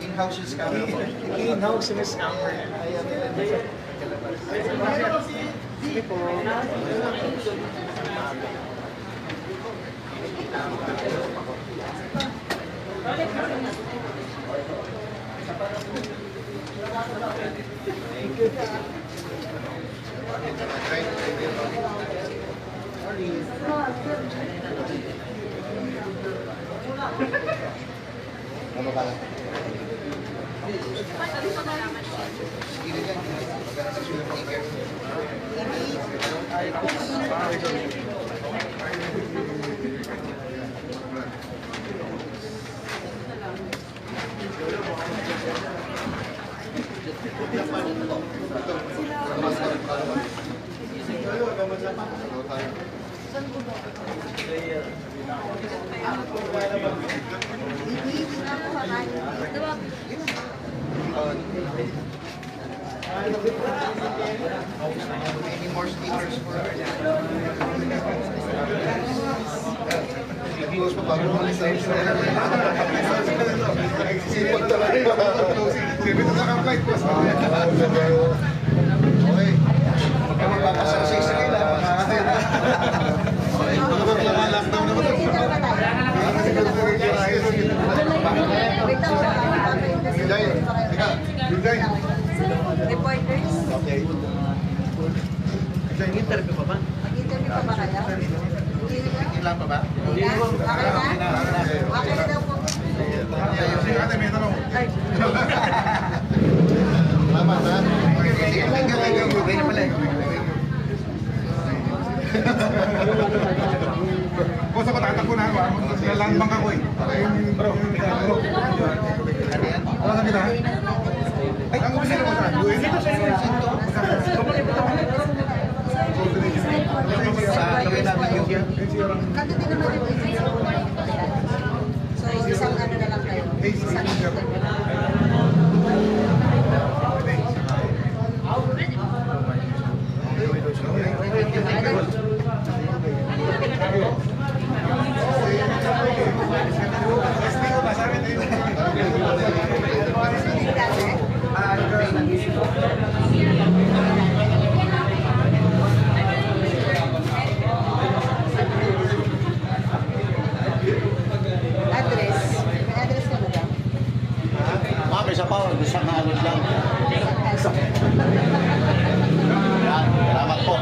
In-house yung scammer. In-house yung scammer. Sige po. Any more stickers for close pa bago umalis tayo sa sipag talaga. Sipag na ka-flight po. Okay. Huwag ka magpapasal sa isa nila. Okay. Lockdown naman. Biday. Teka. Biday. Reporters? Okay. Interview pa ba? Mag-interview pa ba kayo? Hindi lang pa ba? Okay na? Okay na daw po. Ate, may tanong. Salamat, ha? Thank you pala eh. Boss, ako tatakbo na ako. Land bank ako eh. Bro, Ano yan? ano sabi na? Ay, ang umisira mo saan? Dito sa inyo. Sa gawin namin yung yan. Kanto din naman yung agency po na yung So, isang ano na lang kayo. Isang address. May address ka ba daw? Ma'am, isa pa. Gusto na ano lang. Salamat po.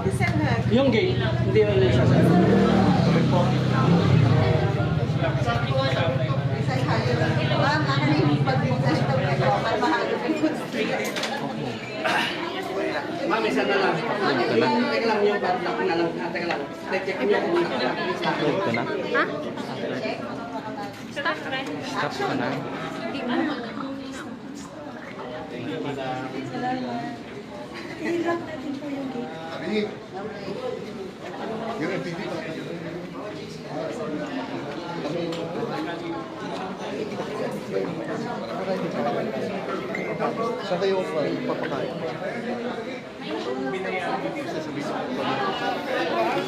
Isang Yung gate, hindi na nila siya. isang hayo. Ma'am, ano na yung pag-montage daw kayo? Para mahalo kayo. Ma'am, isa na lang. Teka lang yung batlak na lang. Teka lang. Check in yung Ito na? Ha? Stop ka na? Sabi, yung MPP pa. Saan kayo papakain?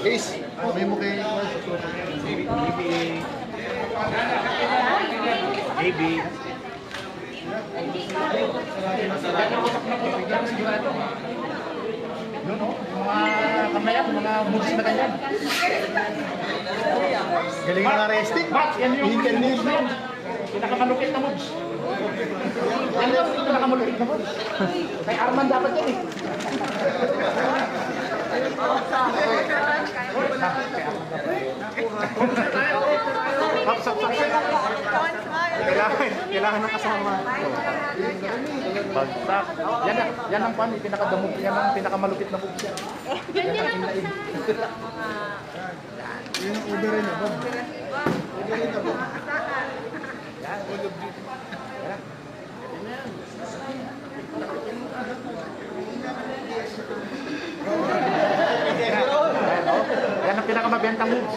Ace, sabi mo kay Baby. Yun o, mga kamayan, mga moods na ganyan. galing na resting. Max, yan yung moods na yun. Pinakamalupit na moods. Yan yung pinakamalupit na moods. Kay Arman dapat yan eh. Stop. Kailangan ng kasama. Bagsak. Yan ang pan, pinakadamog. Yan ang pinakamalupit na moves yan. Yan ang inain. Yung uber rin ako. Yan ang pinakamabentang moves.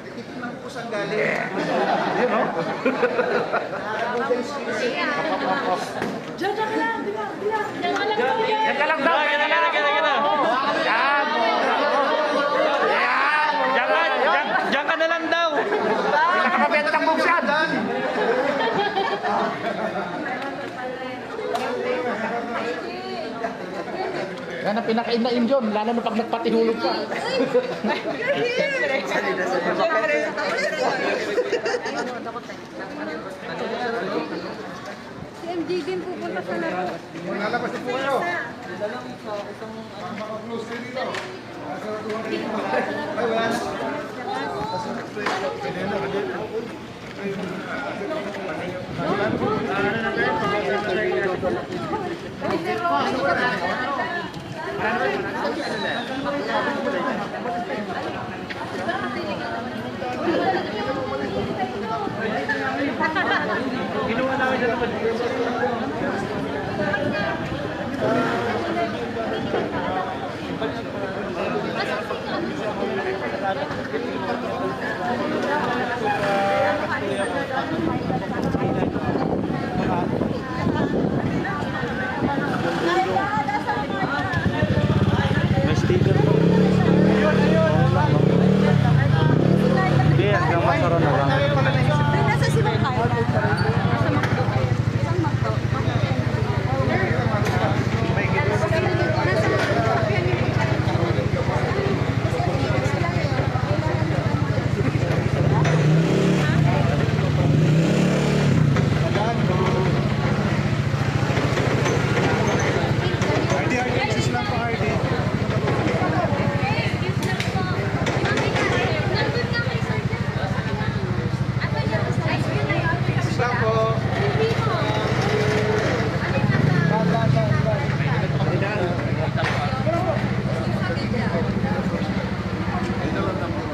Titignan ko saan galing. Yun, no? Diyan ka lang, di ba? Diyan ka lang. Yan ka lang daw. Yan ka lang. Yan. Diyan ka na lang daw. Pinakamabentang moves yan. Yan ang pinakainain dyan, lalo na pag nagpatihulog ka. Si MJ din pupunta sa laro. Lalabas din po kayo. Ay, wala na. May sticker po. Hindi, hanggang masara na lang. Nasa si Mang Carla. Nasa Makto. Isang Makto. Islam po.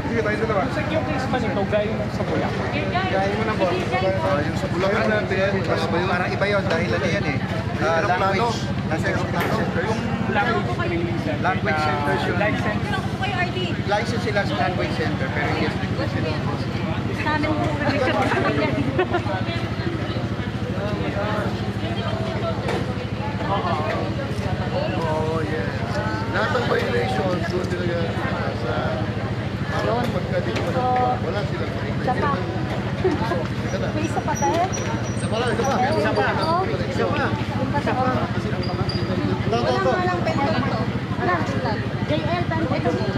Sige, tayo dalawa. Yung case man ito, gaya mo sa bulak. Gaya mo na po. Yung sa Bulacan natin, parang iba yun dahil ano yan eh. Language. Nasa Yung language center yun. license. License sila sa language center pero hindi restricted sila. Sana mo Oh, yes. Lahat ng violations doon talaga sa parang pagka-dito wala silang Isa pa. May isa pa tayo? Isa pa lang, isa pa. Isa pa. Isa pa. Yung pa sa Ito, ito, ito. Walang bento to. Wala. JL, bento to.